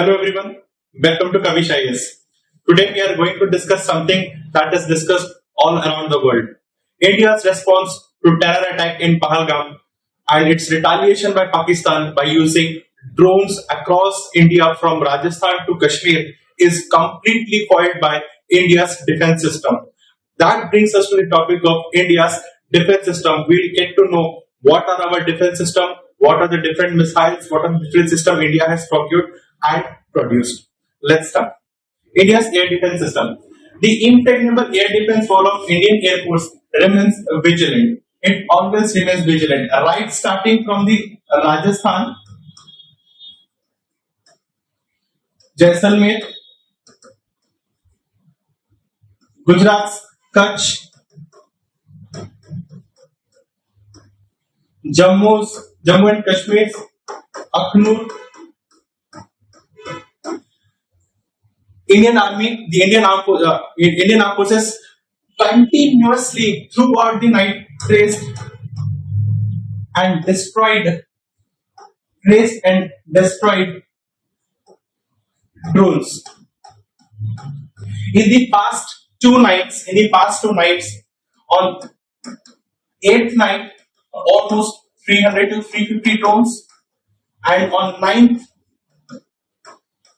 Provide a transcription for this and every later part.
Hello everyone, welcome to Kavish IS. Today we are going to discuss something that is discussed all around the world. India's response to terror attack in Pahalgam and its retaliation by Pakistan by using drones across India from Rajasthan to Kashmir is completely foiled by India's defense system. That brings us to the topic of India's defense system. We'll get to know what are our defense system, what are the different missiles, what are the different system India has procured and produced. Let's start. India's air defense system. The impregnable air defense wall of Indian Air Force remains vigilant. It always remains vigilant. Right starting from the Rajasthan, Jaisalmer, Gujarat, Kutch, Jammu and Kashmir, Akhnur, Indian Army, the Indian Armed Forces continuously throughout the night traced and destroyed drones. In the past two nights, on 8th night, almost 300 to 350 drones, and on 9th,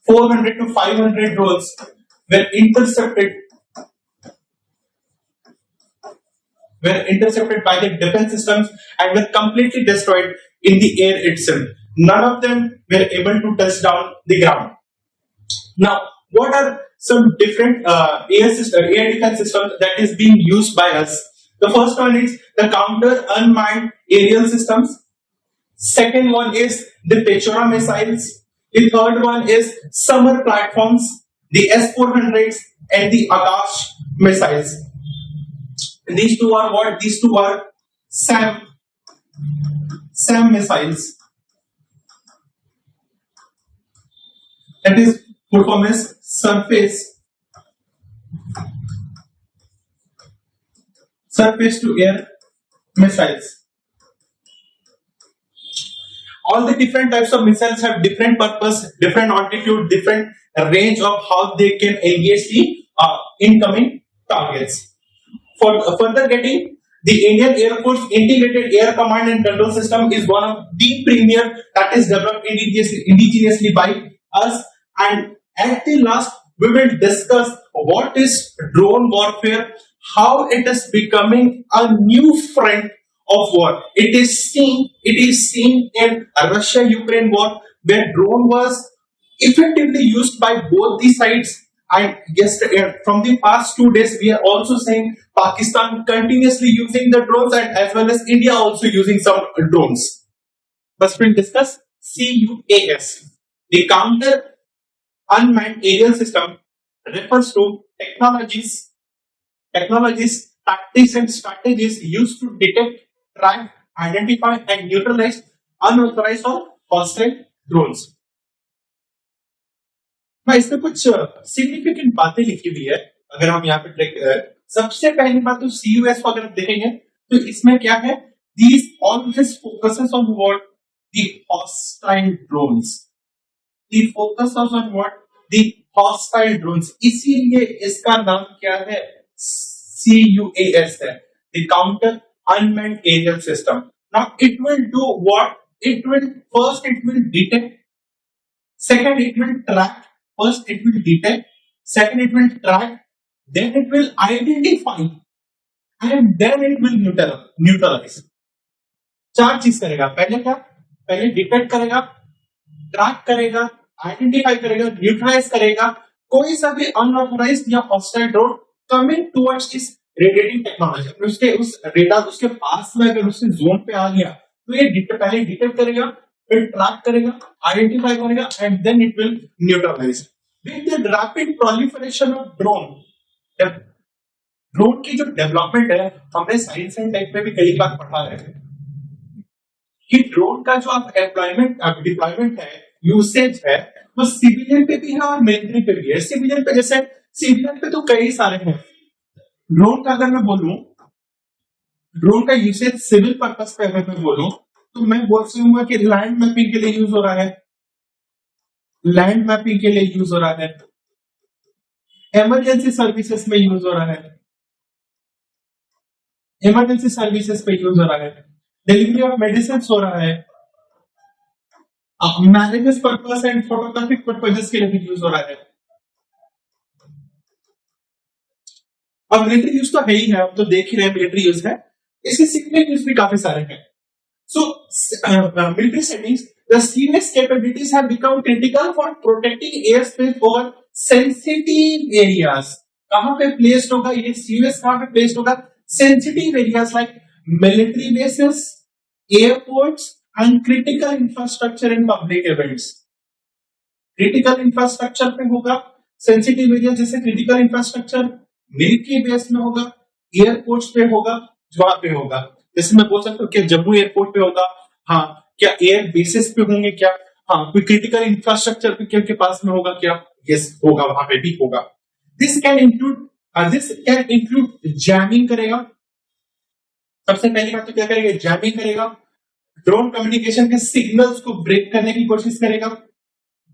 400 to 500 drones were intercepted by the defense systems and were completely destroyed in the air itself. None of them were able to touch down the ground. Now, what are some different air defense systems that is being used by us? The first one is the counter unmanned aerial systems. Second one is the Pechora missiles. The third one is summer platforms, the S-400s and the Akash missiles. These two are what? These two are SAM missiles. That is full form is surface to air missiles. All the different types of missiles have different purpose, different altitude, different range of how they can engage the incoming targets. For further getting, the Indian Air Force Integrated Air Command and Control System is one of the premier that is developed indigenously by us. And at the last, we will discuss what is drone warfare, how it is becoming a new front of war. It is seen in Russia-Ukraine war, where drone was effectively used by both the sides. And yesterday, from the past 2 days, we are also seeing Pakistan continuously using the drones, and as well as India also using some drones. First, we'll discuss CUAS. The counter unmanned aerial system refers to technologies, tactics and strategies used to detect, track, identify and neutralize unauthorized or hostile drones. मैं इसमें कुछ significant बातें लिखी हुई है, अगर हम यहाँ पे ट्रैक सबसे पहली बात तो CUS को अगर देखेंगे तो इसमें क्या है, these always focuses on what? The hostile drones. The focus on what? The hostile drones. इसीलिए इसका नाम क्या है? CUAS है, the counter unmanned aerial system. Now it will do what? It will detect. Second, it will track. First, it will detect. Second, it will track. Then it will identify, and then it will neutralize. चार चीज करेगा. पहले क्या? पहले detect करेगा, track करेगा, identify करेगा, neutralise करेगा. कोई सा भी अनऑथराइज्ड या hostile drone coming towards this radiating technology, उस रेडार उसके पास में अगर उसके जोन पे आ गया तो ये पहले डिटेक्ट करेगा, फिर ट्रैक करेगा, आइडेंटिफाई करेगा and then it will neutralise. With the rapid proliferation of drone की जो डेवलपमेंट है, हमने साइंस एंड टेक में भी कई बार पढ़ा है कि ड्रोन का जो डिप्लॉयमेंट है, यूसेज है, वो सिविलियन पे भी है और मिलिट्री पे भी है. सिविलियन पे जैसे सिविलियन पे तो कई सारे हैं. ड्रोन का अगर मैं बोलूं, ड्रोन का यूसेज सिविल पर्पस पे अगर मैं बोलूं तो मैं बोल सकूंगा कि लैंड मैपिंग के लिए यूज हो रहा है, लैंड मैपिंग के लिए यूज हो रहा है, इमरजेंसी सर्विसेज में यूज हो रहा है, इमरजेंसी सर्विसेज पे यूज हो रहा है, डिलीवरी ऑफ मेडिसिन हो रहा है, marriages purpose and photographic purposes के लिए भी यूज हो रहा है। अब मिलिट्री यूज तो है ही है, अब तो देख ही रहे हैं मिलिट्री यूज है, इसके सिविलियन यूज भी काफी सारे हैं। So military settings, the CUS capabilities have become critical for protecting airspace over sensitive areas. कहां पे प्लेस्ड होगा ये CUS, कहां पे प्लेस्ड होगा? Sensitive areas like military bases, airports and critical infrastructure in public events. Critical infrastructure पे होगा, sensitive area जैसे क्रिटिकल इंफ्रास्ट्रक्चर मिलिट्री बेस में होगा, एयरपोर्ट्स पे होगा, वहां पे होगा। जैसे मैं बोल सकता हूँ कि जम्मू एयरपोर्ट पे होगा, हाँ, क्या एयर बेसिस पे होंगे क्या, हाँ, कोई क्रिटिकल इंफ्रास्ट्रक्चर पे के पास में होगा क्या, यस होगा, वहां पे भी होगा। दिस कैन इंक्लूड जैमिंग करेगा। सबसे पहली बात तो क्या करेगा? जैमिंग करेगा, ड्रोन कम्युनिकेशन के सिग्नल्स को ब्रेक करने की कोशिश करेगा,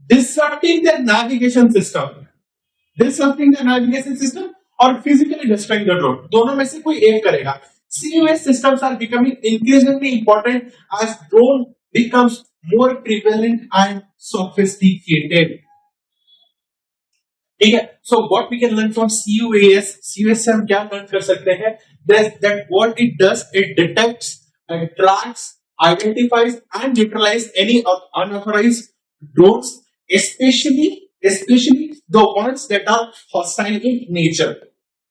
डिसरप्टिंग द नेविगेशन सिस्टम और फिजिकली डिस्ट्रॉइंग द ड्रोन। दोनों में से कोई एक करेगा। CUS systems are becoming increasingly important as drone becomes more prevalent and sophisticated. ठीक है, so what we can learn from CUAS से हम क्या learn कर सकते हैं? That what it does, it detects, tracks, identifies and neutralizes any unauthorized drones, especially the ones that are hostile in nature.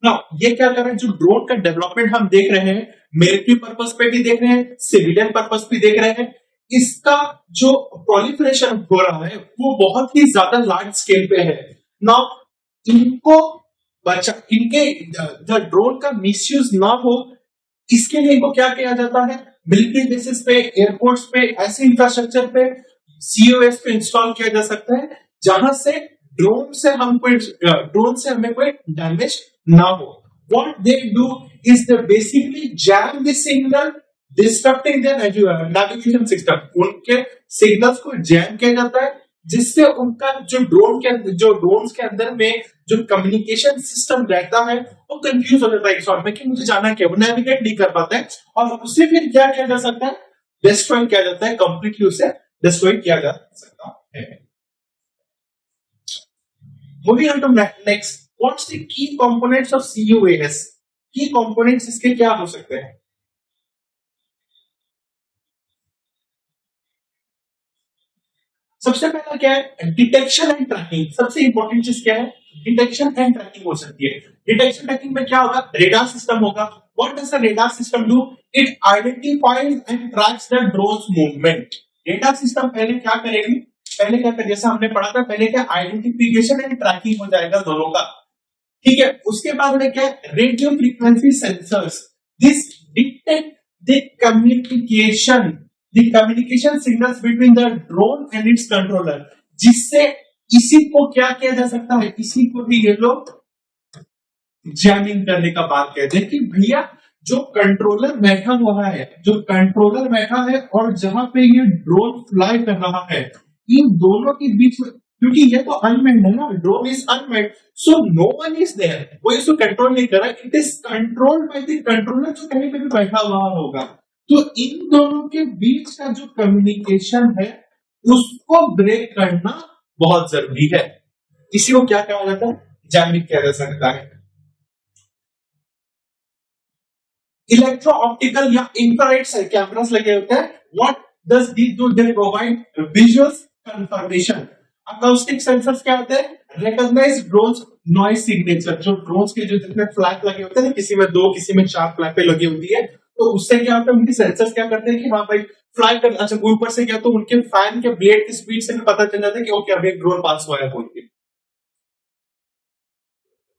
Now, ये क्या कर रहे हैं? जो ड्रोन का डेवलपमेंट हम देख रहे हैं, मिलिट्री पर्पस पे भी देख रहे हैं, सिविलियन पर्पस भी देख रहे हैं, इसका जो प्रोलिफरेशन हो रहा है वो बहुत ही ज्यादा लार्ज स्केल पे है। नाउ इनको इनके ड्रोन का मिसयूज ना हो, इसके लिए इनको क्या किया जाता है? मिलिट्री बेसिस पे, एयरपोर्ट्स पे, ऐसे इंफ्रास्ट्रक्चर पे COS पे इंस्टॉल किया जा सकता है जहां से ड्रोन से हमें कोई डैमेज ना हो। What they do is they basically jam the signal, disrupting their navigation system. उनके सिग्नल्स को जैम किया जाता है जिससे उनका जो ड्रोन्स के अंदर में जो कम्युनिकेशन सिस्टम रहता है वो कंफ्यूज हो जाता है इस में कि मुझे जाना क्या, वो नेविगेट नहीं कर पाता है और उसे फिर क्या किया जा सकता है? डिस्ट्रॉय किया जाता है, कंप्लीटली उसे डिस्ट्रॉय किया जा सकता है। Moving on to next, what's the key components of CUAS? Key components इसके क्या हो सकते हैं? सबसे पहला क्या है? Detection and tracking. सबसे इंपॉर्टेंट चीज क्या है? डिटेक्शन एंड ट्रैकिंग हो सकती है। डिटेक्शन ट्रैकिंग में क्या होगा? रेडार सिस्टम होगा। What does the radar system do? It identifies and tracks the drones movement. Radar system पहले क्या करेगी? पहले क्या कर, जैसा हमने पढ़ा था, पहले क्या आइडेंटिफिकेशन एंड ट्रैकिंग हो जाएगा दोनों का, ठीक है। उसके बाद में क्या? Radio frequency sensors, this detect the communication signals between the drone and it's controller, जिससे इसी को क्या किया जा सकता है? इसी को भी ये लोग जैमिंग करने का बात कहते हैं कि भैया जो कंट्रोलर बैठा है और जहां पे ये ड्रोन फ्लाई कर रहा है, इन दोनों के बीच में, क्योंकि ये तो अनमेन्ड है ना, drone is unmanned, so no one is there, वो इसको कंट्रोल नहीं कर रहा, it is controlled by the controller जो कहीं पे भी बैठा हुआ होगा। तो इन दोनों के बीच का जो कम्युनिकेशन है उसको ब्रेक करना बहुत जरूरी है। इसी को क्या कहा जाता है? जैमिंग किया जा सकता है। इलेक्ट्रो ऑप्टिकल या इंफ्रारेड कैमरास लगे होते हैं। What does these do? They provide visual confirmation. Acoustic sensors क्या होते हैं? Recognise drones noise signature. जो ड्रोन्स के जो जितने फ्लैग लगे होते हैं, किसी में 2 किसी में 4 फ्लैग लगी होती है, तो उससे क्या होता है? उनके सेंसर्स क्या करते हैं कि हाँ भाई फ्लाई कर, अच्छा ऊपर से क्या, तो उनके फैन के ब्लेड की स्पीड से भी पता चल जाता है कि ओके अभी एक ड्रोन पास हुआ है बोल के।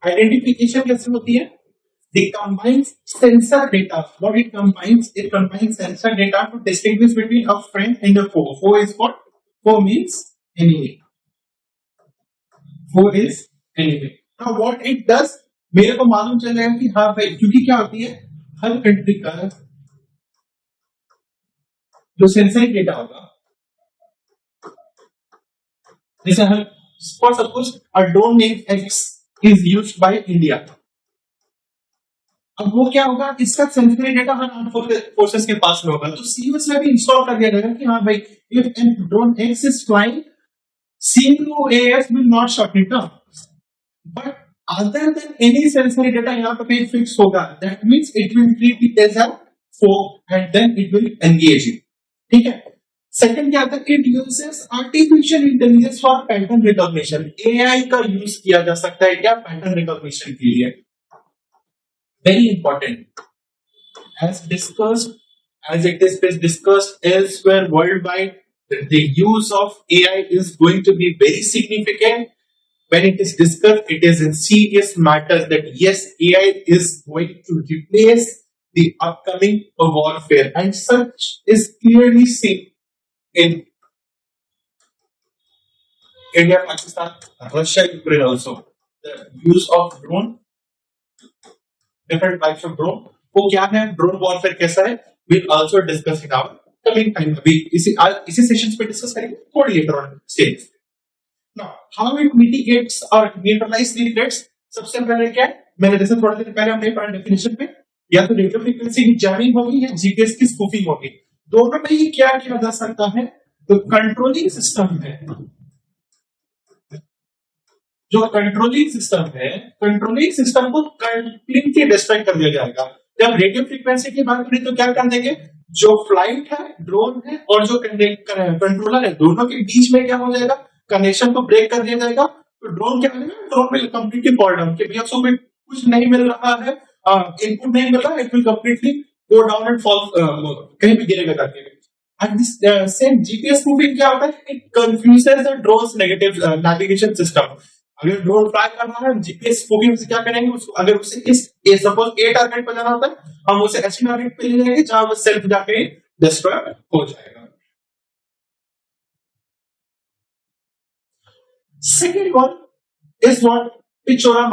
आइडेंटिफिकेशन कैसे होती है? It combines sensor data. What it combines? It combines sensor data to distinguish between a friend and a foe. Foe is what? Foe means enemy. Foe is enemy. Now what it does? मेरे को मालूम चल जाएगा कि हाँ भाई, क्योंकि क्या होती है, हर कंट्री का जो सेंसर डेटा होगा, जैसे for suppose a drone name X is used by India. अब वो क्या होगा, इसका सेंसिटिव डेटा हर आर्म फोर्सेस के पास में होगा, तो सीयूएस में भी इंस्टॉल कर दिया जाएगा कि हाँ भाई if an drone X is flying CUAS will not shut it down. But other than any sensory data यहाँ पे भी fix होगा, that means it will treat it as a foe and then it will engage it. ठीक है. Second क्या था, it uses artificial intelligence for pattern recognition. AI का use किया जा सकता है क्या pattern recognition के लिए. Very important. As discussed, as it is discussed elsewhere worldwide, the use of AI is going to be very significant. When it is discussed, it is in serious matters that yes, AI is going to replace the upcoming warfare, and such is clearly seen in India, Pakistan, Russia, Ukraine also. The use of drone, different types of drone. वो क्या है, drone warfare कैसा है, we'll also discuss in our coming time. अभी इसी sessions पे discuss करेंगे थोड़ी later on stage. Now how it mitigates और न्यूट्रलाइज द थ्रेट्स. सबसे पहले क्या है, मैंने जैसे थोड़ा देर पहले हमने पढ़ा डेफिनेशन पे, या तो रेडियो फ्रीक्वेंसी की जैमिंग होगी या जीपीएस की स्पूफिंग होगी. दोनों में ही क्या किया जा सकता है, तो कंट्रोलिंग सिस्टम है, जो कंट्रोलिंग सिस्टम है, कंट्रोलिंग सिस्टम को कंप्लीटली डिस्ट्रॉय कर दिया जाएगा. जब रेडियो फ्रीक्वेंसी की बात करें तो क्या कर देंगे, जो फ्लाइट है, ड्रोन है और जो कंट्रोलर है, दोनों के बीच में क्या हो जाएगा, कनेक्शन को ब्रेक कर दिया जाएगा. तो ड्रोन क्या होगा, drone will completely fall down, कि भैया उसको कुछ नहीं मिल रहा है, इनपुट नहीं मिल रहा, it will completely go down and fall, कहीं भी गिरेगा जाके. And this same GPS spoofing क्या होता है, it confuses the drones नेविगेटिव navigation system. अगर ड्रोन फ्लाई कर रहा है, जीपीएस स्पूफिंग से क्या करेंगे, उसको अगर उसे इस सपोज ए टारगेट पर जाना होता है, हम उसे ऐसे टारगेट पे ले जाएंगे जहां वो सेल्फ जाके डिस्ट्रॉय हो जाएगा. Second one is what Pichora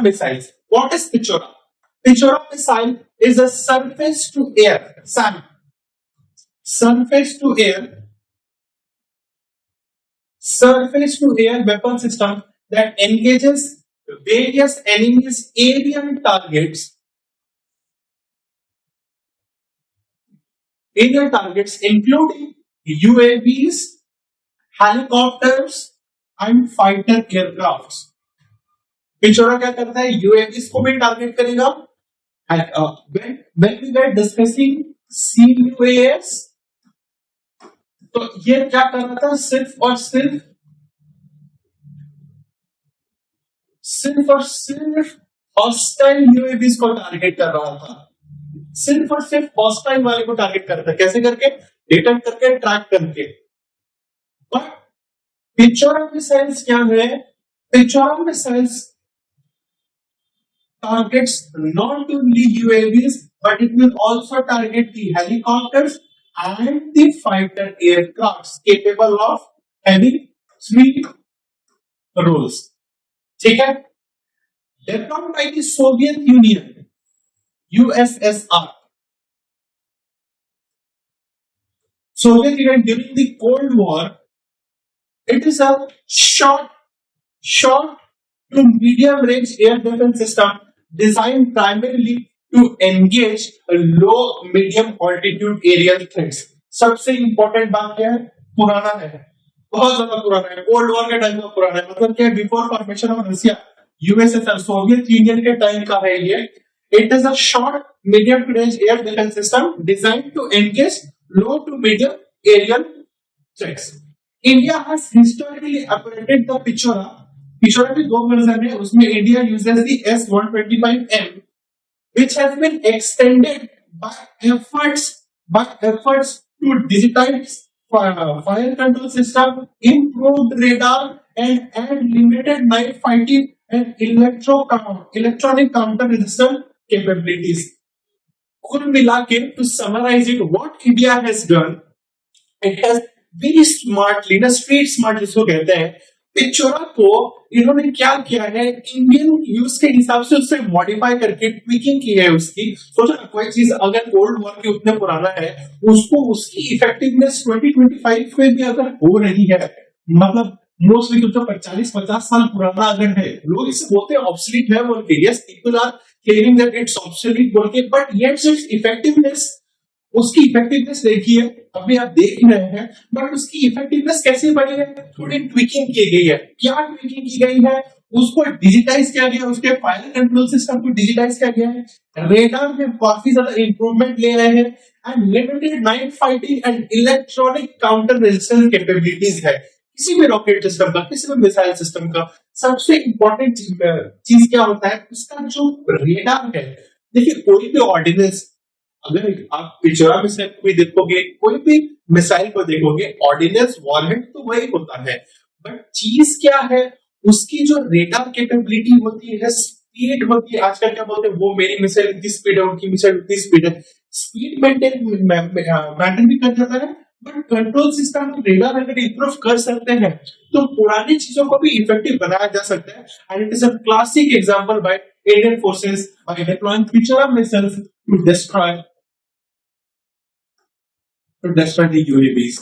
missiles. What is Pichora? Pichora missile is a surface to air weapon system that engages various enemies' aerial targets, including UAVs, helicopters and fighter aircrafts. पिचोरा क्या करता है, यूएवीस को भी target करेगा. when we were discussing CUAS, तो ये क्या कर रहा था, सिर्फ और सिर्फ हॉस्टाइल यूएवीस को टारगेट कर रहा था. सिर्फ और सिर्फ हॉस्टाइल वाले को टारगेट करता है. कैसे करके, डिटेक्ट करके, ट्रैक करके. बट पिचोरा मिसाइल्स क्या है, पिचोरा missiles targets not only UAVs but it will also target the helicopters and the fighter aircrafts capable of having 3 roles. ठीक है. Developed by the Soviet Union, USSR. Soviet Union during the Cold War. It is a short to medium range air defense system designed primarily to engage low medium altitude aerial threats. सबसे important बात क्या है, पुराना है, बहुत ज्यादा पुराना है, कोल्ड वॉर के टाइम का पुराना है. मतलब क्या, before formation of Russia, USSR, Soviet Union के टाइम का है ये. It is a short medium range air defence system designed to engage low to medium aerial threats. India has historically operated the Pechora. Pechora के 2 version है, उसमें India uses the S125M, which has been extended by efforts to digitize fire control system, improved radar, and add limited night fighting and electronic counter resistance capabilities. कुल मिला के, to summarize it, what India has done, it has very smartly, street smart जिसको कहते हैं, पिचोरा को इन्होंने क्या किया है, इंडियन यूज के हिसाब से उसे मॉडिफाई करके ट्विकिंग की है उसकी. सोचो कोई चीज अगर कोल्ड वॉर के उतने पुराना है, उसको उसकी इफेक्टिवनेस 2025 में भी अगर हो रही है, मतलब मोस्टली जो 40-50 साल पुराना अगर है, लोग इसे बोलते हैं ऑब्सोलीट है बोल के। Yes, people are claiming that it's obsolete बोल के, बट येट इट्स इफेक्टिवनेस, उसकी इफेक्टिवनेस देखिए, अभी आप देख रहे हैं, बट उसकी इफेक्टिवनेस कैसे बढ़ी है? थोड़ी ट्विकिंग की गई है। क्या ट्विकिंग की गई है? उसको डिजिटाइज किया गया, उसके फायर कंट्रोल सिस्टम को डिजिटाइज किया गया है, रेडार में काफी ज्यादा इंप्रूवमेंट ले रहे हैं, and limited night fighting and electronic counter resistance capabilities है किसी भी रॉकेट सिस्टम का, किसी भी मिसाइल सिस्टम का। सबसे इंपॉर्टेंट चीज क्या होता है? उसका जो रेडार है। देखिए, कोई भी ऑर्डिनेंस, अगर आप पिछड़ा में से कोई देखोगे, कोई भी मिसाइल को देखोगे, ऑर्डिनेंस वॉरहेड तो वही होता है, बट चीज क्या है? उसकी जो रेडार कैपेबिलिटी होती है, स्पीड होती है। आजकल क्या बोलते हैं, वो मेरी मिसाइल इतनी स्पीड है, उनकी मिसाइल इतनी स्पीड है। स्पीड मेंटेन मैटर भी कर जाता है, बट कंट्रोल सिस्टम रेडार अगर इंप्रूव कर सकते हैं तो पुरानी चीजों को भी इफेक्टिव बनाया जा सकता है। And it is a classic example by Indian forces by deploying Pechora missiles to destroy the UAVs।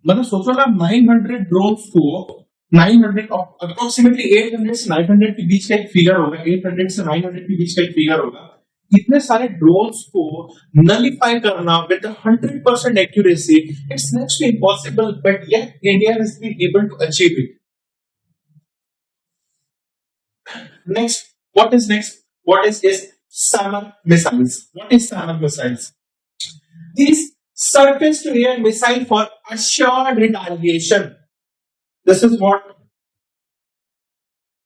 मतलब सोचो ना, 900 ड्रोन्स को 900 अप्रोक्सीमेटली 800 से 900 के बीच का एक फिगर होगा, 800 से 900 के बीच का एक फिगर होगा। इतने सारे ड्रोन्स को नलिफाई करना with 100% accuracy, it's next to impossible, but yet India has been able to achieve it. Next, what is next? What is SAMR missiles? What is SAMR missiles? These surface to air missile for assured retaliation. This is what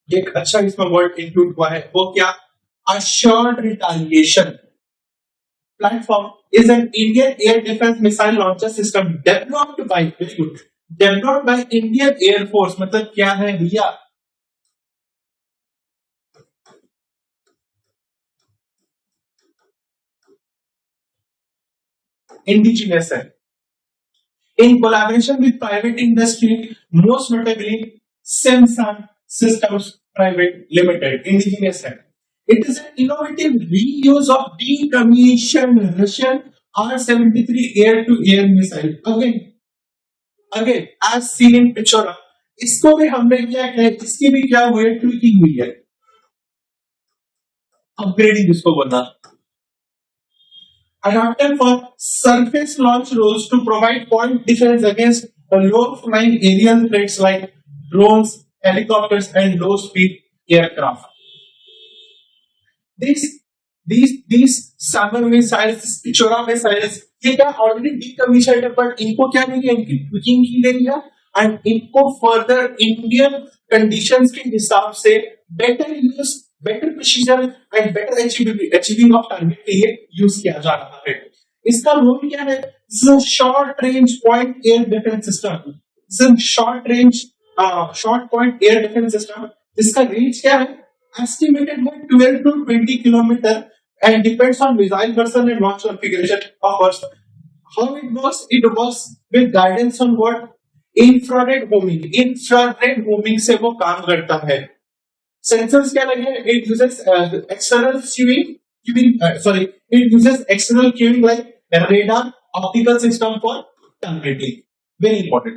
एक अच्छा इसमें word include हुआ है, वो क्या? assured retaliation platform is an Indian air defense missile launcher system developed by, very good, developed by Indian Air Force। मतलब क्या है भैया? इंडिजिनस है, in collaboration with private industry, most notably Samsung Systems Private Limited, indigenous है। It is an innovative reuse of decommissioned Russian R-73 air-to-air missile. Again, as seen in Pichora, इसको भी हमने क्या किया? इसकी भी क्या हुई है? ट्विकिंग हुई है, अपग्रेडिंग इसको बोलना। Adapted for surface launch roles to provide point defense against low-flying aerial threats like drones, helicopters, and low-speed aircraft. These SAMR missiles, Pichora missiles, ये क्या ऑलरेडी डीकमीशन्ड है, बट इनको क्या नहीं है? इनकी ट्विकिंग की गई है, एंड इनको फर्दर इंडियन कंडीशंस के हिसाब से better use, better precision and better achieving of target के लिए यूज किया जा रहा है। इसका रोल क्या है? Short range point air defence system, short point air defence system, जिसका रेंज क्या है? एस्टिमेटेड है 12 to 20 kilometre and depends on missile version and launch configuration of course. How it works? It works with guidance on what? Infrared homing. Infrared homing से वो काम करता है। Sensors क्या लगे? It uses external it uses external cueing like radar, optical system for targeting. Very important.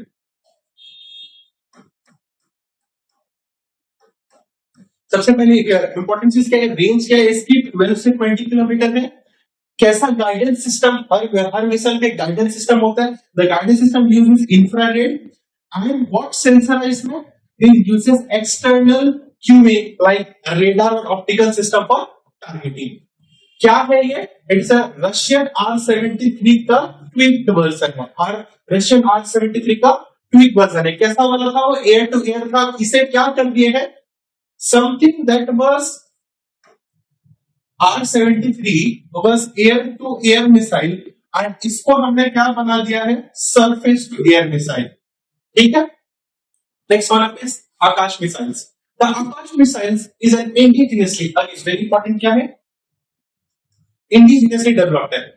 सबसे पहले important चीज क्या है? रेंज क्या है इसकी? 12 से 20 किलोमीटर है। कैसा गाइडेंस सिस्टम? हर मिसाइल में गाइडेंस सिस्टम होता है। The guidance system uses infrared and what sensor है इसमें? It uses external queuing like radar और ऑप्टिकल सिस्टम फॉर टारगेटिंग। क्या है ये? इट्स अ रशियन R-73 का ट्विक्ड वर्जन है। रशियन R-73 का ट्विक वर्जन है। कैसा वाला था वो? एयर टू एयर था। इसे क्या कर दिए है? Something that was R-73 was air to air missile, and इसको हमने क्या बना दिया है? Surface to air missile. ठीक है। Next one is Akash missiles. The Akash missiles is an indigenously, is very important, क्या है? इंडिजिनियसली डेवलप्ड है।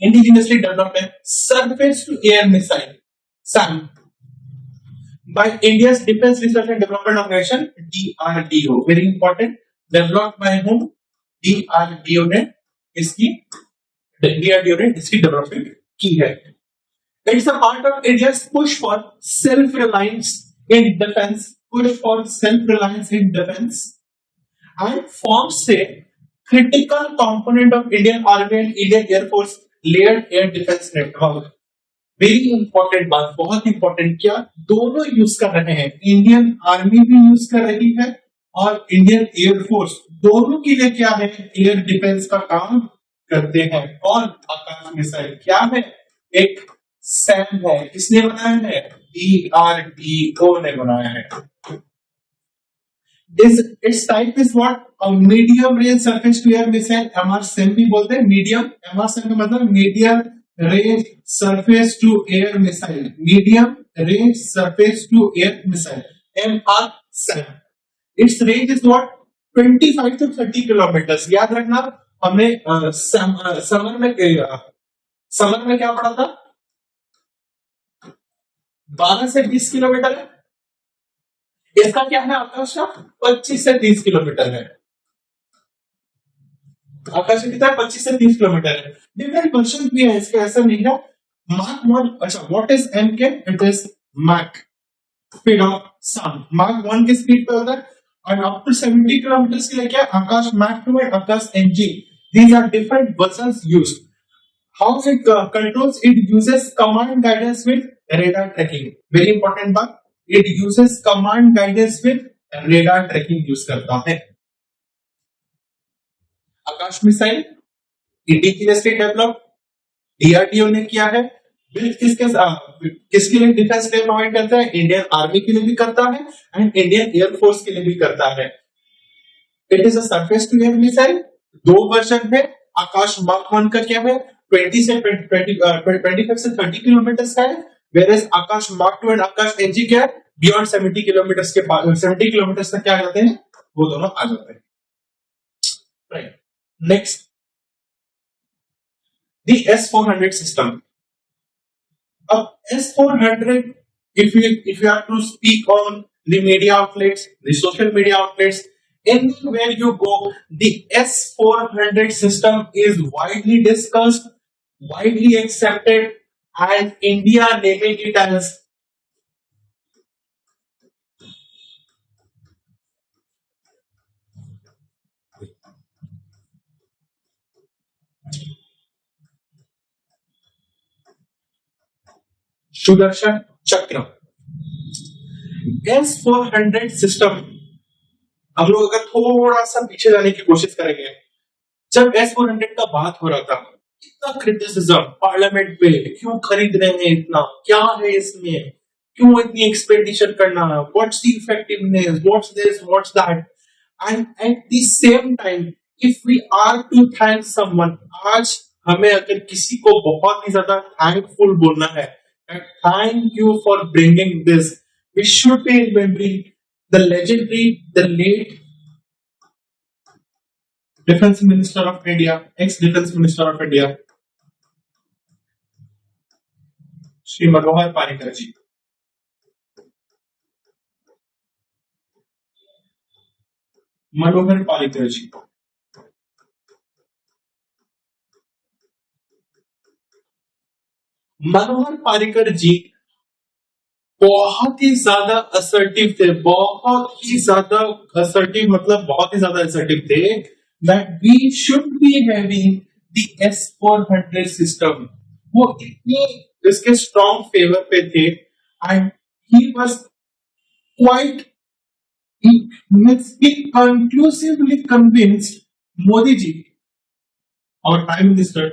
Indigenously developed surface to air missile SAM by India's Defense Research and Development Organization DRDO. Very important. Developed by whom? DRDO ने इसकी DRDO ने इसकी development की है. It's a part of India's push for self-reliance in defense, and forms a critical component of Indian Army and Indian Air Force layered air defense network. Very important बात, बहुत important, क्या दोनों use कर रहे हैं, Indian army भी use कर रही है और इंडियन एयरफोर्स, दोनों के लिए क्या है, एयर डिफेंस का काम करते हैं. और आकाश मिसाइल क्या है, एक सैम है. किसने बनाया है, DRDO ने बनाया है. Its type is what, a medium range surface to air missile, MRSAM भी बोलते हैं. मीडियम, MRSAM का मतलब medium range surface to air missile, medium range surface to air missile, MRSAM. Its range is what, 25 to 30 kilometre. याद रखना, हमने summer में क्या पढ़ा था, 12 से 20 किलोमीटर है. इसका क्या है आकाश का, 25 से 30 किलोमीटर है. आकाश कितना है, 25 से 30 किलोमीटर है. डिफरेंट वर्जन भी है इसका, ऐसा नहीं है. माक 1, अच्छा what is MK, it is Mach speed of sound. Mach 1 की स्पीड पे होता है, और अप टू 70 किलोमीटर के लिए क्या, Akash Mach 2 and Akash NG. These are different versions used. How it controls, it uses command guidance with radar tracking. Very important बात, it uses command guidance with radar tracking use करता है. Akash missile indigenously develop, DRDO ने किया है. किसके लिए defence day provide करता है, इंडियन आर्मी के लिए भी करता है एंड इंडियन एयरफोर्स के लिए भी करता है. It is a surface to air missile. 2 version है. आकाश मार्क 1 का क्या है, 25 से 30 किलोमीटर का है, whereas Akash mark 2 and Akash NG क्या है, बियॉन्ड 70 किलोमीटर के बाद, 70 किलोमीटर तक क्या आ जाते हैं, वो दोनों आ जाते हैं. Right. Next, the S-400 system. S-400, if you have to speak on the media outlets, the social media outlets, anywhere you go, the S-400 system is widely discussed, widely accepted, and India naming it as Sudarshan चक्र. S-400 system, हम लोग अगर थोड़ा सा पीछे जाने की कोशिश करेंगे, जब S-400 का बात हो रहा था, इतना क्रिटिसिज्म पार्लियामेंट पे, क्यों खरीद रहे हैं इतना, क्या है इसमें, क्यों इतनी एक्सपेंडिचर करना, what's the effectiveness, what's this, what's that. And at the same time, if we are to thank someone, आज हमें अगर किसी को बहुत ही ज्यादा थैंकफुल बोलना है, and thank you for bringing this, we should be remembering the legendary, the late Defense Minister of India, ex-Defense Minister of India, Shri Manohar Parrikar ji. मनोहर पारिकर जी. मनोहर पारिकर जी बहुत ही ज्यादा असर्टिव थे, बहुत ही ज्यादा असर्टिव, मतलब बहुत ही ज्यादा असर्टिव थे that we should be having the S-400 system. वो इतनी इसके स्ट्रॉन्ग फेवर पे थे and he was quite, he conclusively convinced Modi ji, our Prime Minister,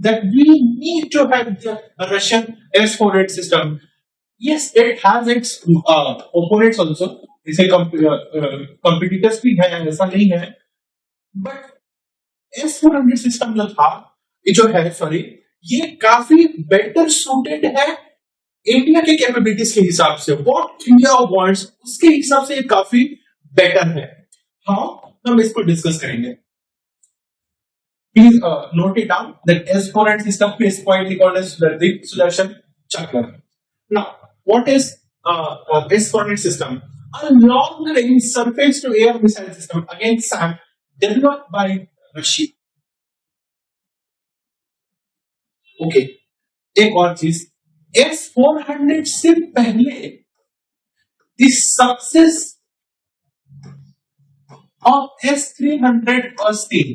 that we need to have the Russian S-400 system. Yes, it has its opponents also. इसे competitors भी है, ऐसा नहीं है. But S-400 system जो था, ये जो है, सॉरी, ये काफी बेटर सूटेड है इंडिया के कैपेबिलिटीज के हिसाब से. व्हाट इंडिया वांट्स, उसके हिसाब से ये काफी बेटर है. हाँ, हम इसको डिस्कस करेंगे. Please note it down that S-400 system is quietly called as the Sudarshan Chakra. Now, what is S-400 system? A long-range surface-to-air missile system, again SAM, developed by Russia. Okay, एक और चीज, S-400 से पहले the success of S-300 was seen.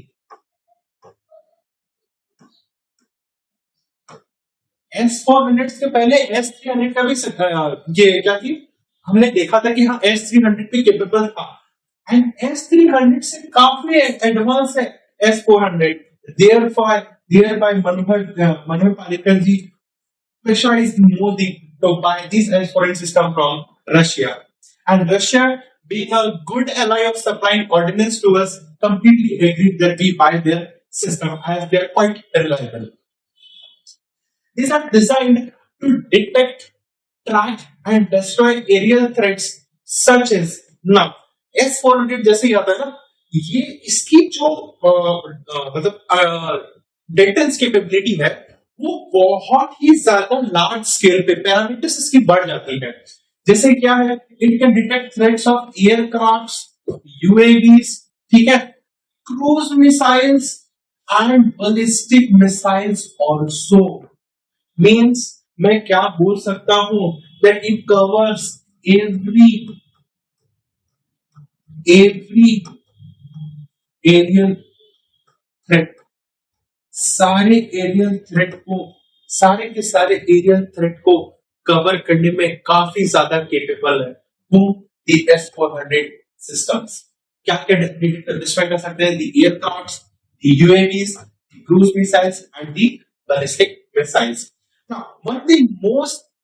S-400 से पहले S-300 का भी ये क्या थी, हमने देखा था कि हाँ S-300 भी केपेबल था, एंड S-300 से काफी एडवांस है S-400. Thereby Manohar Parrikar ji specialized Modi to buy this S-400 system from Russia, and Russia, being a good ally of supplying ordnance to us, completely agreed that we buy their system as they are quite reliable. These are designed to detect, track and destroy aerial threats such as, now S-400 जैसे ही आता है ना, ये इसकी जो मतलब detection capability है वो बहुत ही ज्यादा लार्ज स्केल पे पैरामीटर्स इसकी बढ़ जाती है. जैसे क्या है, it can detect threats of aircrafts, UAVs, ठीक है, cruise missiles and ballistic missiles also. Means मैं क्या बोल सकता हूं, that it covers every aerial threat. सारे एरियल थ्रेट को, सारे के सारे एरियल थ्रेट को कवर करने में काफी ज्यादा केपेबल है वो दी S-400 सिस्टम्स. क्या क्या डिस्ट्रॉय कर सकते हैं, the aircrafts, the UAVs, the cruise missiles and the ballistic missiles. Now,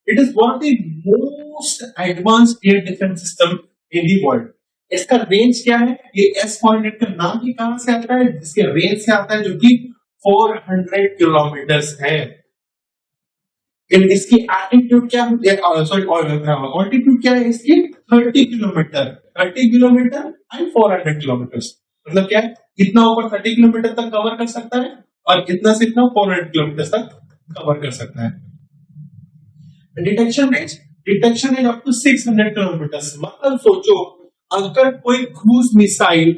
it is one of the most advanced air defense system in the world. इसका रेंज क्या है, ये S-400 का नाम ही कहां से आता है, जिसके रेंज से आता है, जो कि 400 किलोमीटर है. इसकी एल्टीट्यूड क्या है, ऑल्टीट्यूड क्या है इसकी, 30 किलोमीटर एंड 400 किलोमीटर. मतलब क्या है, इतना ऊपर 30 किलोमीटर तक कवर कर सकता है और इतना से इतना 400 किलोमीटर तक कवर कर सकता है. Detection range up to 600 kilometre. मतलब सोचो, अगर कोई क्रूज मिसाइल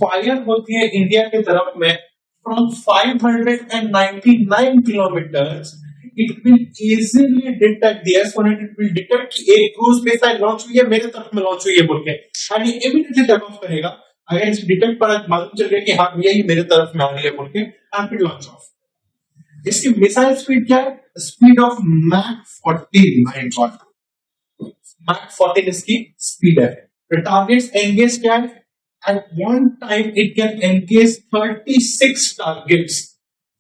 फायर होती है इंडिया की तरफ में from 599 kilometre, it will easily detect, the S-400 will detect एक क्रूज मिसाइल लॉन्च हुई है मेरे तरफ में, लॉन्च हुई है बोल के, एंड ये इमीडिएटली टेक ऑफ करेगा. अगर इसे डिटेक्ट पर मालूम चल गया कि हाँ भैया ये मेरे तरफ में आ रही है बोल के, एंड फिर लॉन्च ऑफ. इसकी मिसाइल स्पीड क्या है, speed of Mach 40. My God, Mach 40 इसकी स्पीड है. टारगेट्स एंगेज क्या है, at one time it can engage 36 targets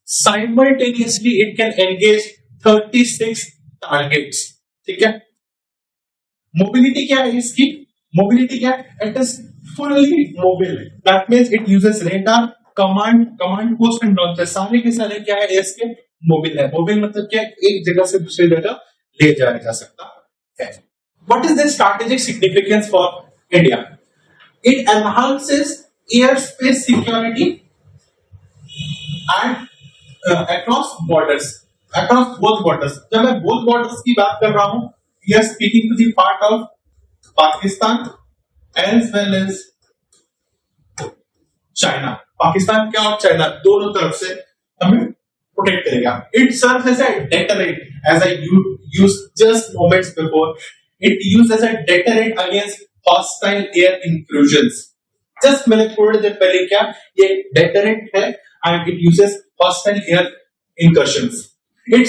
simultaneously. It can engage 36 targets. ठीक है. मोबिलिटी क्या है इसकी, मोबिलिटी क्या है, it is fully mobile. That means it uses radar, command post and launcher. सारे के सारे क्या है इसके, मोबाइल है. मोबाइल मतलब क्या है, एक जगह से दूसरी जगह ले जाया जा सकता है. What is the strategic significance for India? It enhances airspace security and across borders, across both borders. जब मैं both borders की बात कर रहा हूं, we are speaking to the part of Pakistan as well as China. Pakistan क्या और China दोनों तरफ से हमें प्रोटेक्ट करेगा. It serves as a deterrent, as I used just moments before. It used as a deterrent against hostile air incursions. Just मैंने थोड़ी देर पहले क्या, ये deterrent है and it uses hostile air incursions. It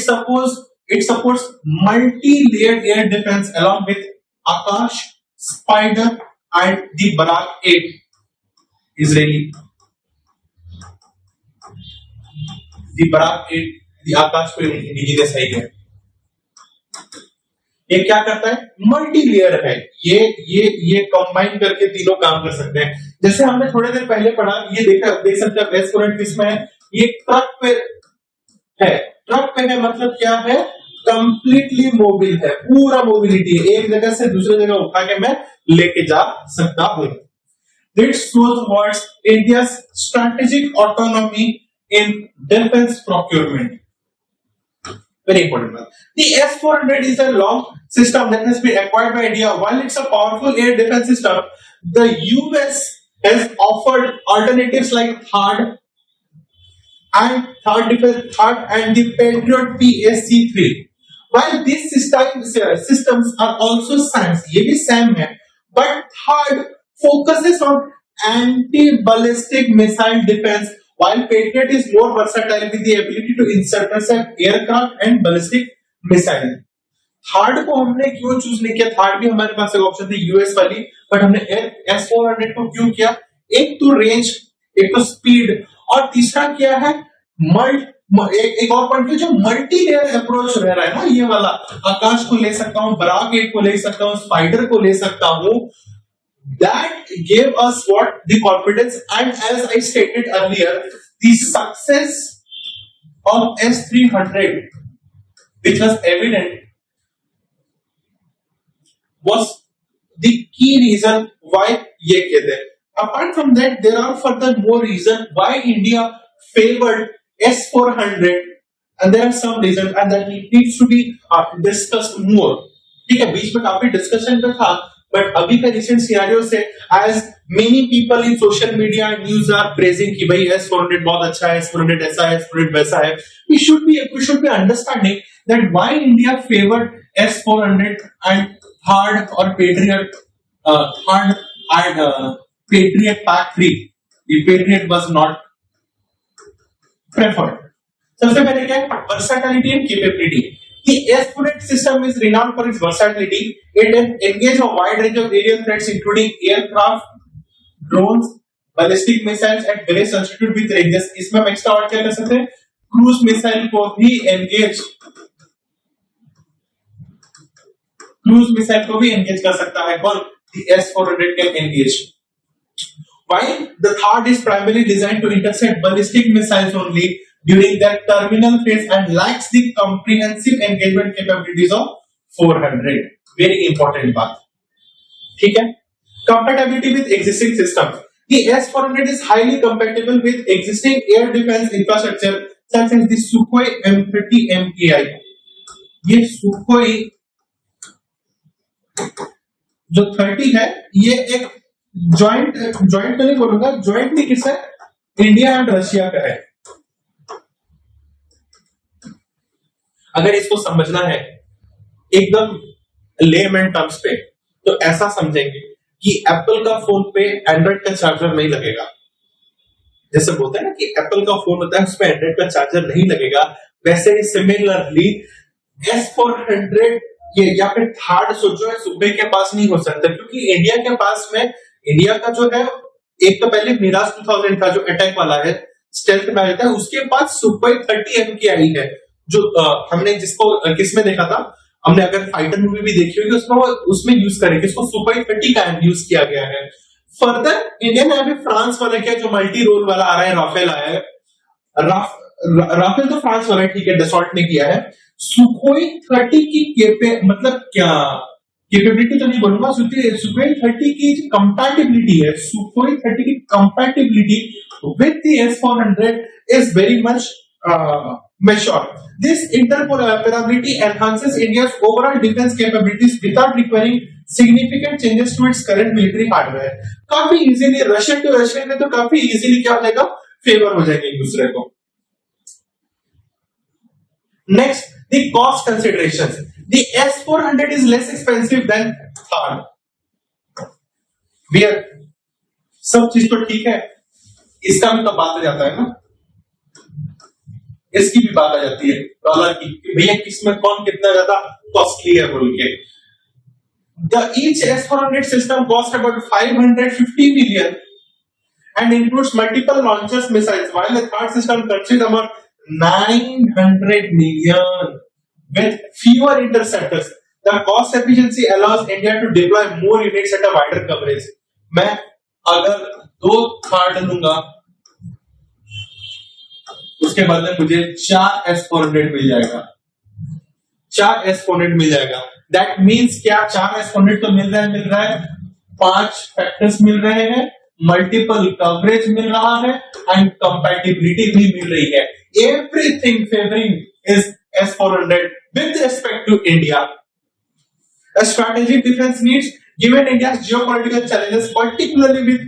supports multi-layered air defense along with Akash, Spider and the Barak 8 Israeli. The Barak 8, the Akash को हिंदी में सही है. ये क्या करता है, मल्टी लेयर है. ये कंबाइन करके तीनों काम कर सकते हैं. जैसे हमने थोड़ी देर पहले पढ़ा, ये देख सकते हैं S-400 किसमें है, ये ट्रक पे है. ट्रक पे है मतलब क्या है, कंप्लीटली मोबाइल है, पूरा मोबिलिटी है, एक जगह से दूसरी जगह उठा के मैं लेके जा सकता हूं. This goes towards India's strategic autonomy in defense procurement. Very important one. The S-400 is a long system that has been acquired by India. While it's a powerful air defense system, the US has offered alternatives like THAAD and third and the Patriot PSC-3. While these systems are also SAMs, ये भी SAM है, but third focuses on anti-ballistic missile defense, while Patriot is more versatile with the ability to intercept aircraft and ballistic missile. Third को हमने क्यों choose नहीं किया? Third भी हमारे पास एक ऑप्शन थी यूएस वाली, बट हमने S-400 को क्यों किया? एक तो रेंज, एक तो स्पीड, और तीसरा क्या है एक और पॉइंट जो मल्टी लेयर अप्रोच रह रहा है ना, ये वाला आकाश को ले सकता हूं, बराक 8 को ले सकता हूं, स्पाइडर को ले सकता हूं. That gave us what? The confidence, and as I stated earlier, the success of S-300, which was evident, was the key reason why ये कहते हैं. Apart from that, there are further more reasons why India favored S-400, and there are some reasons, and that needs to be discussed more. ठीक है, बीच में काफी discussion पे था, but अभी का recent scenario से, as many people in social media and news are praising कि भाई S-400 बहुत अच्छा है, S-400 ऐसा है, S-400 वैसा है, we should be understanding that why India favored S-400 and third or Patriot, Patriot Pack 3. The Patriot was not preferred. सबसे पहले क्या है? Versatility and capability. The S-400 system is renowned for its versatility. It engages a wide range of aerial threats, including aircraft, drones, ballistic missiles, and various altitude with ranges. इसमें हम extra और क्या कर सकते हैं? Cruise missile को भी engage कर सकता है, कौन? The S-400 can engage. While the third is primarily designed to intercept ballistic missiles only during their terminal phase and lacks the comprehensive engagement capabilities of 400. Very important बात. ठीक है? Compatibility with existing systems. The S-400 is highly compatible with existing air defense infrastructure such as the Sukhoi M30 MKI. ये Sukhoi जो 30 है, ये एक joint तो नहीं बोलूंगा, जॉइंट नहीं, किसका? इंडिया एंड रशिया का है. अगर इसको समझना है एकदम लेमैन टर्म्स पे, तो ऐसा समझेंगे कि एप्पल का फोन पे एंड्रॉइड का चार्जर नहीं लगेगा. जैसे बोलते हैं ना कि एप्पल का फोन होता है उसमें एंड्रॉइड का चार्जर नहीं लगेगा, वैसे ही सिमिलरली S-400 ये या फिर थर्ड सोचो है सुबह के पास नहीं हो सकता, क्योंकि इंडिया के पास में, इंडिया का जो है, एक तो पहले मिराज 2000 था जो अटैक वाला है, स्टेल्थ में आता है, उसके पास सुखोई 30 MKI है, जो हमने जिसको किसमें देखा था, हमने अगर फाइटर मूवी भी देखी होगी उसमें यूज करेंगे, इसको सुखोई 30 का यूज किया गया है. फर्दर इंडियन नेवी फ्रांस वाला क्या, जो मल्टी रोल वाला आ रहा है, राफेल आया है, राफेल तो फ्रांस वाला ठीक है, डसॉल्ट ने किया है. सुखोई 30 की मतलब क्या कैपेबिलिटी तो नहीं बोलूंगा, सुखोई 30 की कंपैटिबिलिटी है, सुखोई 30 की compatibility with the S-400 is very much mature. This interoperability enhances India's overall defense capabilities without requiring significant changes to its current military hardware. काफी इजीली रशियन टू रशियन में तो काफी easily क्या हो जाएगा, favour हो जाएंगे एक दूसरे को. Next, the cost considerations. The S-400 is less expensive than third. भैया सब चीज तो ठीक है, इसका भी तो बात आ जाता है ना, इसकी भी बात आ जाती है डॉलर की, भैया किसमें कौन कितना ज्यादा कॉस्टली है बोल के. The each S-400 system cost about 550 million and includes multiple launchers missiles, while the third system consists about 900 million with fewer interceptors. The cost efficiency allows India to deploy more units at a wider coverage. मैं अगर 2 third लूंगा उसके बाद में मुझे 4 S-400 मिल जाएगा, 4 S-400 मिल जाएगा. That means क्या, 4 S-400 तो मिल रहा है, 5 फैक्टर्स मिल रहे हैं, मल्टीपल कवरेज मिल रहा है एंड कंपैटिबिलिटी भी मिल रही है. Everything favouring is S-400 with respect to India. A strategic defense needs, given India's geopolitical challenges, particularly with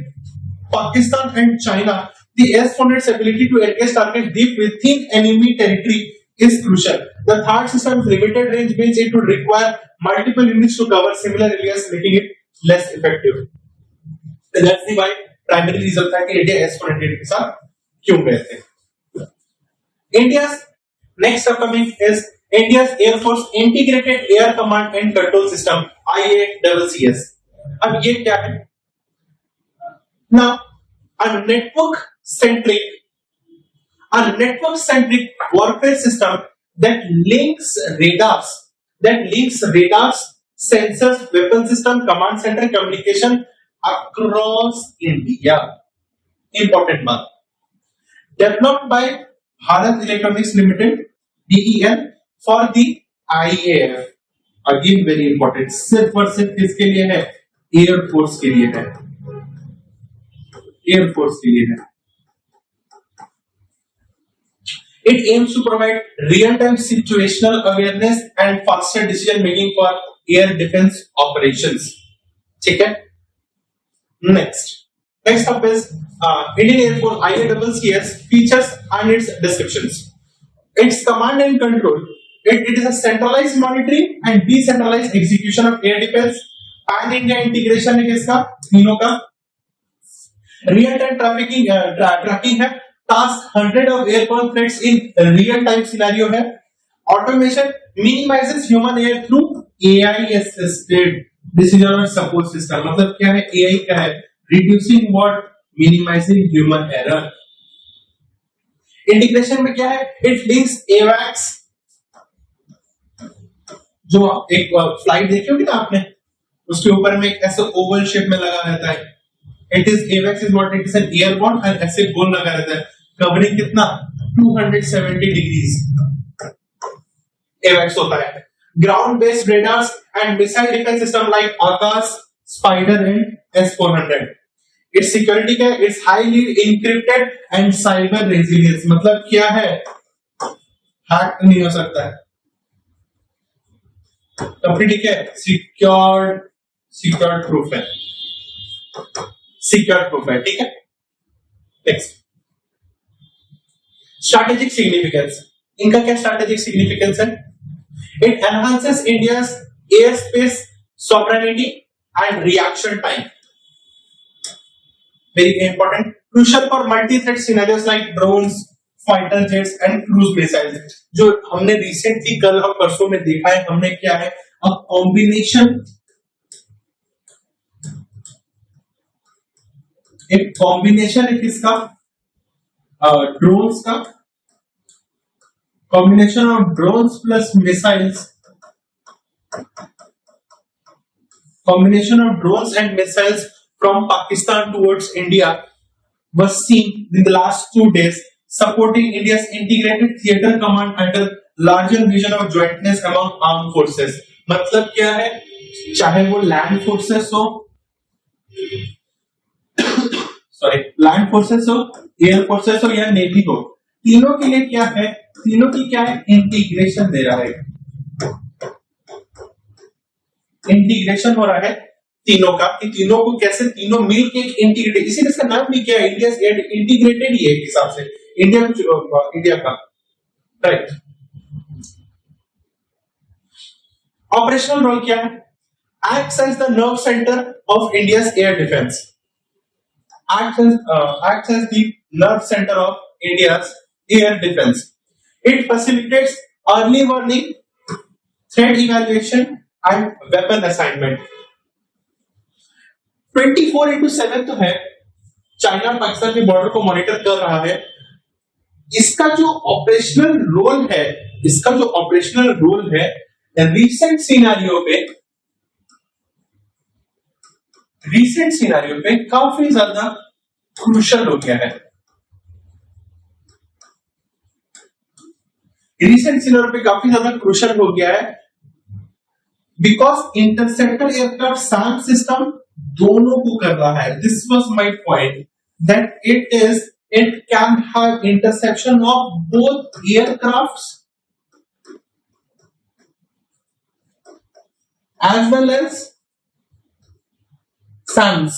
Pakistan and China The S-400's ability to engage targets deep within enemy territory is crucial. The THAAD system's limited range means it would require multiple units to cover similar areas, making it less effective. That's the why primary reason था कि India S-400 के साथ क्यों गए थे. India's next upcoming is India's Air Force Integrated Air Command and Control System IACCS. अब ये क्या है? Now, a network-centric warfare system that links radars, sensors, weapon system, command center communication across India. Important बात. Developed by Bharat Electronics Limited (BEL) for the IAF. Again very important. सिर्फ और सिर्फ किसके लिए है? एयर फोर्स के लिए है. एयर फोर्स के लिए है. It aims to provide real-time situational awareness and faster decision making for air defense operations. ठीक है? Next up is Indian Air Force IACCS features and its descriptions. Its command and control. It is a centralized monitoring and decentralized execution of air defense. Pan India integration है किसका? तीनों का. Real time tracking है. Task 100 of airborne threats in real time scenario है. Automation minimizes human error through AI assisted decision or support system. मतलब क्या है? AI क्या है? Reducing what? Minimizing human error. Integration में क्या है? It links AWACS. जो एक फ्लाइट देखी होगी ना आपने, उसके ऊपर में एक ऐसे ओवल शेप में लगा रहता है. It is AWACS is what it is an airborne and ऐसे गोल लगा रहता है. कवरिंग कितना? 270 डिग्रीज AWACS होता है. Ground based radars and missile defense system like Akash, Spider and S-400. Its security क्या है? It's highly encrypted and cyber resilience. मतलब क्या है? हैक नहीं हो सकता है. ठीक है. सिक्योर्ड प्रूफ है. सिक्योर्ड प्रूफ है. ठीक है. Next, strategic significance. इनका क्या स्ट्रैटेजिक सिग्निफिकेंस है? It enhances India's air space sovereignty and reaction time. Very important. Crucial for multi threat scenarios like drones, fighter jets and cruise missiles. जो हमने recently कल और परसों में देखा है, हमने क्या है? अ कॉम्बिनेशन, एक कॉम्बिनेशन है किसका? ड्रोन्स का. Combination of drones plus missiles. Combination of drones and missiles from Pakistan towards India was seen in the last 2 days, supporting India's integrated theater command under larger vision of jointness among armed forces. मतलब क्या है? चाहे वो land forces हो, land forces हो, air forces हो या navy हो, तीनों के लिए क्या है? तीनों की क्या है? इंटीग्रेशन दे रहा है. इंटीग्रेशन हो रहा है तीनों का, कि तीनों को कैसे तीनों मिल के इंटीग्रेटेड, इसीलिए इसका नाम भी क्या है? इंडिया इंटीग्रेटेड ही है एक हिसाब से. इंडिया का राइट. ऑपरेशनल रोल क्या है? Acts as the nerve centre of India's air defence. acts as the nerve center of India's air defense. It facilitates early warning, threat evaluation and weapon assignment. 24/7 तो है, China Pakistan के border को monitor कर रहा है. इसका जो ऑपरेशनल रोल है रीसेंट सिनेरियो पे काफी ज्यादा क्रूशियल हो गया है. रिसेंट सिनेरियो पे काफी ज्यादा क्रूशियल हो गया है because interceptor aircraft SAM system दोनों को कर रहा है. This was my point that it can have interception of both aircrafts as well as SAMs.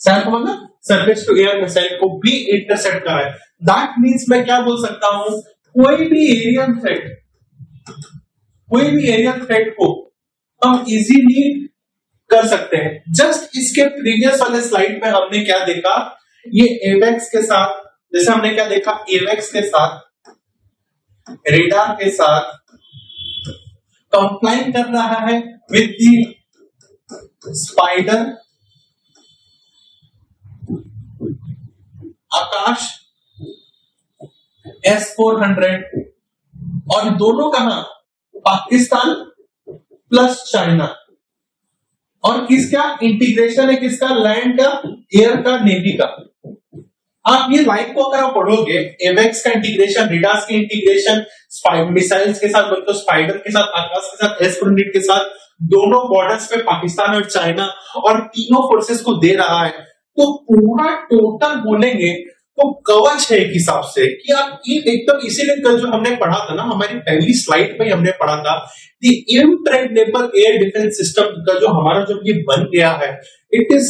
SAM का मतलब सरफेस टू एयर मिसाइल को भी इंटरसेप्ट करा है। दैट मीन्स मैं क्या बोल सकता हूं, कोई भी एरियल थ्रेट को हम इजीली कर सकते हैं। जस्ट इसके प्रीवियस वाले स्लाइड में हमने क्या देखा, ये एवेक्स के साथ, जैसे हमने क्या देखा, एवेक्स के साथ रेडार के साथ कंप्लाइन कर रहा है with the spider, Akash S-400, और दोनों कहां, पाकिस्तान प्लस चाइना, और किसका इंटीग्रेशन है, किसका, लैंड का, एयर का, नेवी का। आप ये लाइन को अगर आप पढ़ोगे, एवेक्स का इंटीग्रेशन, रेडार्स के इंटीग्रेशन, मिसाइल्स के साथ, तो स्पाइडर के साथ, आकाश के साथ, S-400 के साथ, दोनों बॉर्डर्स पे पाकिस्तान और चाइना, और तीनों फोर्सेस को दे रहा है, तो पूरा टोटल बोलेंगे तो कवच है एक हिसाब से कि आप ये एकदम, इसीलिए कल जो हमने पढ़ा था ना, हमारी पहली स्लाइड में हमने पढ़ा था कि इम्प्रेग्नेबल एयर डिफेंस सिस्टम का जो हमारा जो ये बन गया है, it is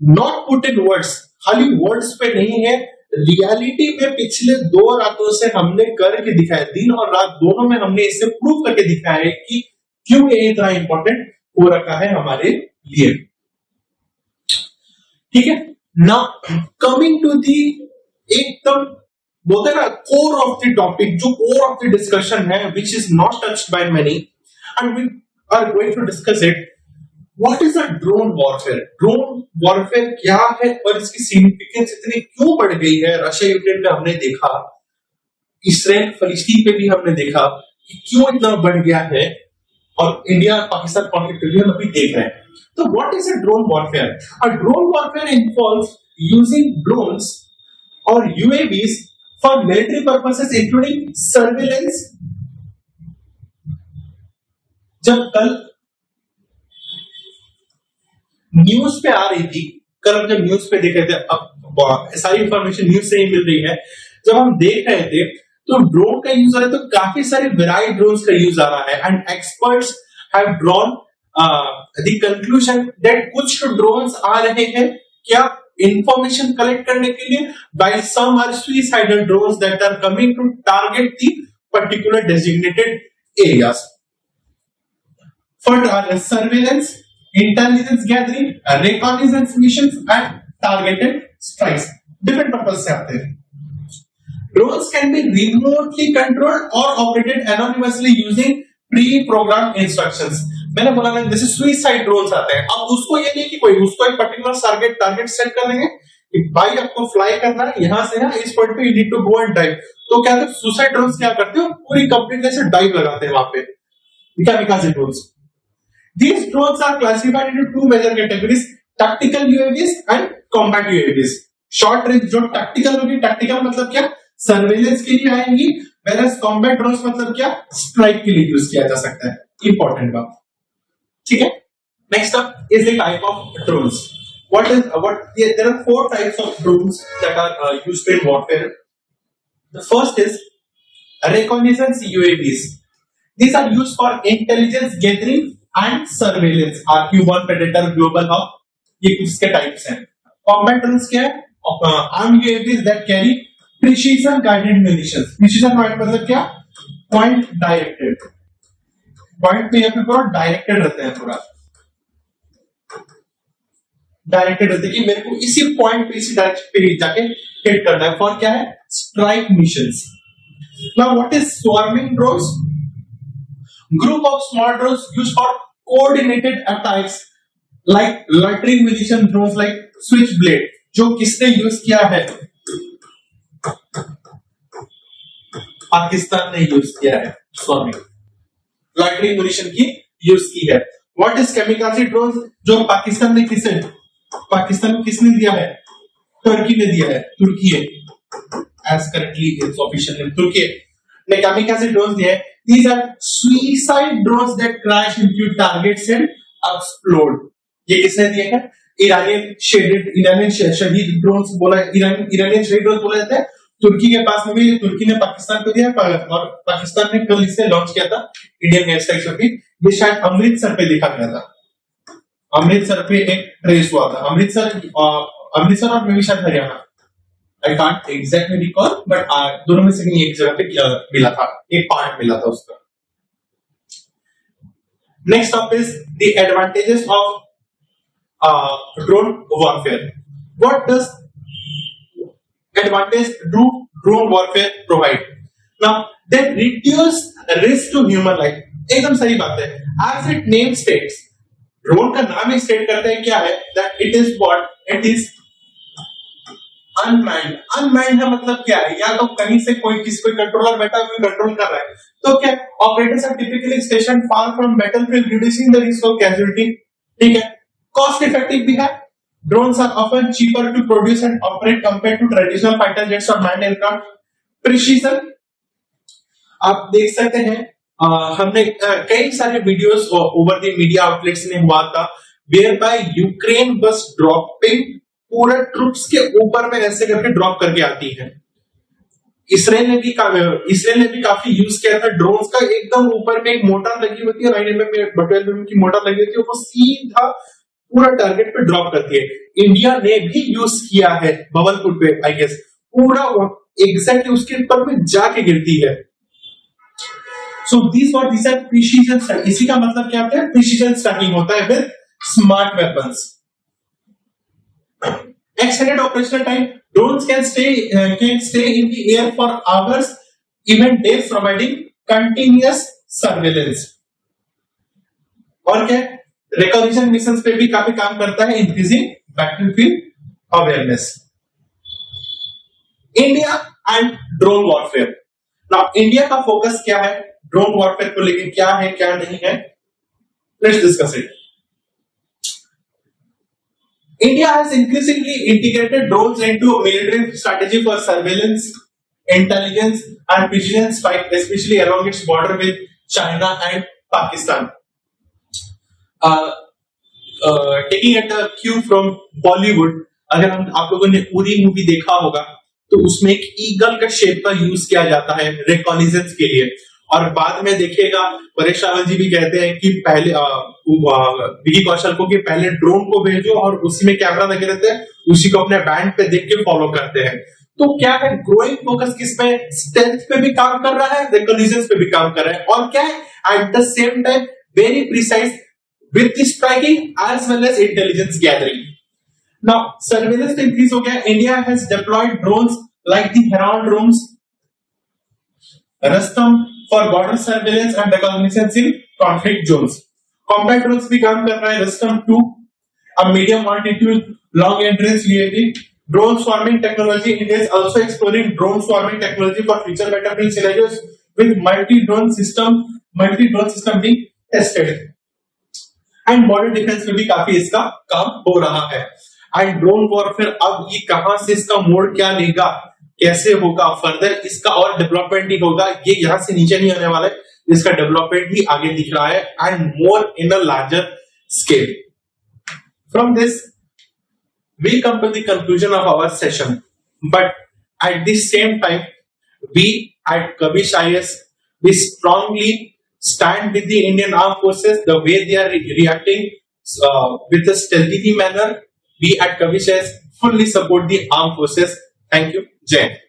not put in words, खाली वर्ड्स पे नहीं है, रियलिटी में पिछले 2 रातों से हमने करके दिखाया, दिन और रात दोनों में हमने इसे प्रूव करके दिखाया है कि क्यों ये इतना इंपॉर्टेंट हो रखा है हमारे लिए। ठीक है, नाउ कमिंग टू दी एकदम बोलते हैं ना कोर ऑफ द टॉपिक, जो कोर ऑफ द डिस्कशन है, which is not touched by many, and we are going to discuss it. What is a drone warfare? Drone warfare क्या है और इसकी सिग्निफिकेंस इतनी क्यों बढ़ गई है? रशिया यूक्रेन पे हमने देखा, इसराइल फलस्तीन पे भी हमने देखा कि क्यों इतना बढ़ गया है, और इंडिया पाकिस्तान कॉन्फ्लिक्ट भी हम अभी देख रहे हैं। तो what is a drone warfare? A drone warfare involves using drones और UAVs for military purposes including surveillance। जब कल न्यूज पे आ रही थी, कल हम जब न्यूज पे देख रहे थे, अब सारी इंफॉर्मेशन न्यूज से ही मिल रही है, जब हम देख रहे थे तो ड्रोन का यूज हो रहा है, तो काफी सारे वेराइटी ड्रोन्स का यूज आ रहा है, and experts have drawn the conclusion that कुछ ड्रोन्स आ रहे हैं क्या इंफॉर्मेशन कलेक्ट करने के लिए, while some are suicidal drones that are coming to target the particular designated areas for surveillance, intelligence gathering, reconnaissance missions and targeted strikes। different purpose से आते हैं। Drones can be remotely controlled or operated anonymously using pre-programmed instructions। मैंने बोला ना, जैसे suicide drones आते हैं, अब उसको ये नहीं कि कोई उसको एक पर्टिकुलर टारगेट सेट कर देंगे कि भाई आपको फ्लाई करना है यहां से ना इस पॉइंट पे, you need to go and dive. तो क्या करते, सुसाइड ड्रोन्स क्या करते हो, पूरी कंप्लीट ऐसे डाइव लगाते हैं वहां पे, kamikaze drones. These drones are classified into 2 major categories, tactical UAVs and combat UAVs। Short range जो टैक्टिकल होगी, टैक्टिकल मतलब क्या, सर्वेलेंस के लिए आएंगी, whereas combat drones मतलब क्या, स्ट्राइक के लिए यूज किया जा सकता है। इंपॉर्टेंट बात, ठीक है। Next up is the type of drones. there are 4 types of drones that are used in warfare। The first is reconnaissance UAVs। These are used for intelligence gathering and surveillance। RQ-1, Predator, Global Hawk, ये इसके types हैं। Combat drones क्या है, armed UAVs that carry precision guided munitions। precision मतलब क्या, point directed, point पे, यहाँ पे पूरा डायरेक्टेड रहते हैं, पूरा डायरेक्टेड रहते हैं कि मेरे को इसी पॉइंट पे, इसी डायरेक्शन पे जाके हिट करना है। फॉर क्या है, strike missions. Now what is swarming drones? Group of small drones used for coordinated attacks like loitering munition drones like switch blade. जो किसने यूज किया है, पाकिस्तान ने यूज किया है, स्वार्मिंग लॉइटरिंग म्यूनिशन की यूज की है। What is kamikaze drones? जो पाकिस्तान ने किसने दिया है, तुर्की ने दिया है, तुर्की है, as currently its official name तुर्की ने kamikaze ड्रोन्स दिया है। These are suicide drones that crash into targets and explode। ये किसने दिए हैं, इरानियन शहीद ड्रोन्स बोला, इरानियन शहीद ड्रोन्स बोला जाता है। तुर्की के पास में भी, तुर्की ने पाकिस्तान को दिया, और पाकिस्तान ने कल इसे लॉन्च किया था, इंडियन एयर स्ट्राइक पे। ये शायद अमृतसर पे देखा गया था, अमृतसर पे एक ट्रेस हुआ था। अमृतसर अमृतसर और मे भी शायद Haryana, I can't exactly recall, but दोनों में से कहीं एक जगह पे मिला था, एक पार्ट मिला था उसका। Next up is the advantages of drone warfare. What does advantage do drone warfare provide? Now they reduce risk to human life. एकदम सही बात है। As it name states, drone का नाम ही स्टेट करता है क्या है, that it is what? It is unmanned. Unmanned है मतलब क्या है, या तो कहीं से कोई कंट्रोलर बैठा हुआ कंट्रोल कर रहा है, तो क्या operators are typically station far from battlefield, reducing the risk of casualty. ठीक है, कॉस्ट इफेक्टिव भी है। Drones are often cheaper to produce and operate compared to traditional fighter jets or manned aircraft. Precision, आप देख सकते हैं, हमने कई सारे videos over the media outlets में हुआ था, वेयर बाय यूक्रेन बस ड्रॉपिंग पूरे ट्रूप्स के ऊपर में ऐसे करके ड्रॉप करके आती है। इसराइल ने भी काफी यूज किया था ड्रोन्स का। एकदम ऊपर में एक मोटर लगी होती है, 9 mm 12 mm की मोटर लगी होती है, वो सीधा पूरा टारगेट पे ड्रॉप करती है। इंडिया ने भी यूज किया है बवलपुर पे, आई गेस पूरा एग्जैक्टली उसके ऊपर में जाके गिरती है। So this are precision striking. इसी का मतलब क्या होता है, प्रिसीजन स्ट्राइकिंग होता है with smart weapons. Extended operational time, drones can stay in the air for hours, even days, providing continuous surveillance. और क्या, रिकॉग्निशन मिशंस पे भी काफी काम करता है, increasing battlefield awareness. India and drone warfare. Now India का फोकस क्या है ड्रोन वॉरफेयर को लेकर, क्या है क्या नहीं है, let's discuss it. India has increasingly integrated drones into a military strategy for surveillance, intelligence, and precision strike, especially along its border with China and Pakistan. Taking at a cue from Bollywood, अगर आप लोगों ने Uri movie देखा होगा तो उसमें एक eagle का शेप का यूज किया जाता है रिकॉग्निजेंस के लिए। और बाद में देखिएगा परेश रावल जी भी कहते हैं कि पहले विकी कौशल को कि पहले ड्रोन को भेजो और उसी में कैमरा लगे रहते हैं, उसी को अपने बैंड पे देख के फॉलो करते हैं। तो क्या है, ग्रोइंग फोकस किस पे, स्टेल्थ पे भी काम कर रहा है, रिकॉग्निजेंस पे भी काम कर रहा है, और क्या है eight the same time very precise with the striking as well as intelligence gathering. Now, surveillance increase हो गया. India has deployed drones like the Heron drones, Rustam for border surveillance and reconnaissance in conflict zones. Combat drones भी काम कर रहा है, Rustam 2, a medium altitude long range UAV. Drone swarming technology, India is also exploring drone swarming technology for future battlefield scenarios with multi-drone system being tested. And border defence में भी काफी इसका काम हो रहा है। एंड ड्रोन वॉरफेयर अब ये कहां से इसका मोड़ क्या लेगा, कैसे होगा फर्दर, इसका और डेवलपमेंट ही होगा, ये यहां से नीचे नहीं आने वाला है, इसका डेवलपमेंट ही आगे दिख रहा है and more in a larger scale. From this we come to the conclusion of our session, but at the same time we at Kavish IAS we strongly stand with the Indian Armed Forces, the way they are reacting with a stealthy manner. We at Kavish IAS fully support the Armed Forces. Thank you. Jai Hind.